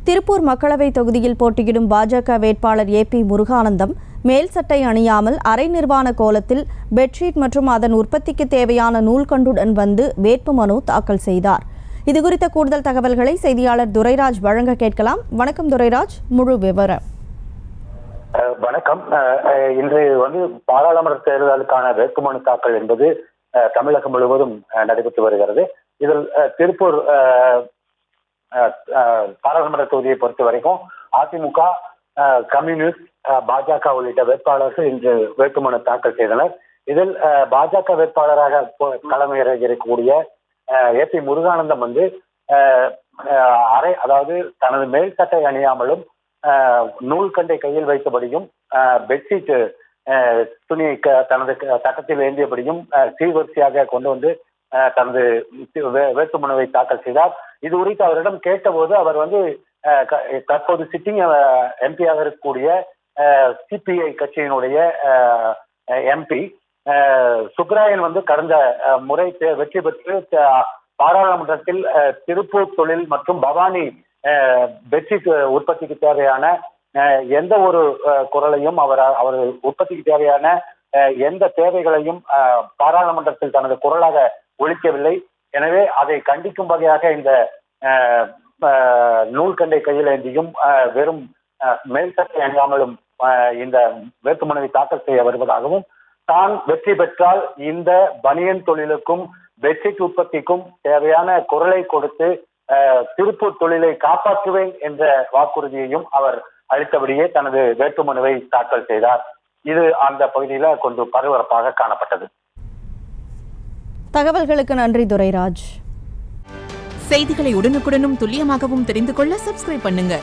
திருப்பூர் மக்களவை தொகுதியில் போட்டியிடும் பாஜக வேட்பாளர் ஏபி முருகானந்தம் மேல் சட்டை அணியாமல் அரை நிர்வாண கோலத்தில் பெட்ஷீட் மற்றும் அதன் உற்பத்திக்கு தேவையான நூல்கண்டுடன் வந்து வேட்புமனு தாக்கல் செய்தார். இதுகுறித்த கூடுதல் தகவல்களை செய்தியாளர் துரைராஜ் வழங்க கேட்கலாம். வணக்கம் துரைராஜ், முழு விவரம். வணக்கம். இன்று பாராளுமன்ற தேர்தலுக்கான வேட்புமனு தாக்கல் என்பது தமிழகம் முழுவதும் நடைபெற்று வருகிறது. இதில் திருப்பூர் பாராளுமன்ற தொகுதியை பொறுத்த வரைக்கும் அதிமுக, கம்யூனிஸ்ட், பாஜக உள்ளிட்ட வேட்பாளர்கள் இன்று வேட்புமனு தாக்கல் செய்தனர். இதில் பாஜக வேட்பாளராக களமிறங்கக்கூடிய ஏபி முருகானந்தம் அதாவது தனது மேல் சட்டை அணியாமலும் நூல்கண்டை கையில் வைத்தபடியும் பெட்ஷீட் துணியை தனது சட்டத்தில் ஏந்தியபடியும் சீர்வரிசையாக கொண்டு வந்து தனது வேட்புமனுவை தாக்கல் செய்தார். இது குறித்து அவரிடம் கேட்டபோது அவர் தற்போது சிட்டிங் எம்பியாக இருக்கக்கூடிய சிபிஐ கட்சியினுடைய எம்பி சுப்ராயன் கடந்த முறை வெற்றி பெற்று பாராளுமன்றத்தில் திருப்பூர் தொழில் மற்றும் பவானி பெட்ஷீட் உற்பத்திக்கு தேவையான எந்த ஒரு குரலையும் அவர் உற்பத்திக்கு தேவையான எந்த தேவைகளையும் பாராளுமன்றத்தில் தனது குரலாக ஒலிக்கவில்லை. எனவே அதை கண்டிக்கும் வகையாக இந்த நூல்கண்டை கையில் ஏந்தியும் வெறும் மேல் சட்டை அணியாமலும் இந்த வேட்புமனுவை தாக்கல் செய்ய வருவதாகவும், தான் வெற்றி பெற்றால் இந்த பனியன் தொழிலுக்கும் பெட்ஷீட் உற்பத்திக்கும் தேவையான குரலை கொடுத்து திருப்பூர் தொழிலை காப்பாற்றுவேன் என்ற வாக்குறுதியையும் அவர் அளித்தபடியே தனது வேட்புமனுவை தாக்கல் செய்தார். இது அந்த பகுதியில கொஞ்சம் பரபரப்பாக காணப்பட்டது. தகவல்களுக்கு நன்றி துரைராஜ். செய்திகளை உடனுக்குடனும் துல்லியமாகவும் தெரிந்து கொள்ள சப்ஸ்கிரைப் பண்ணுங்க.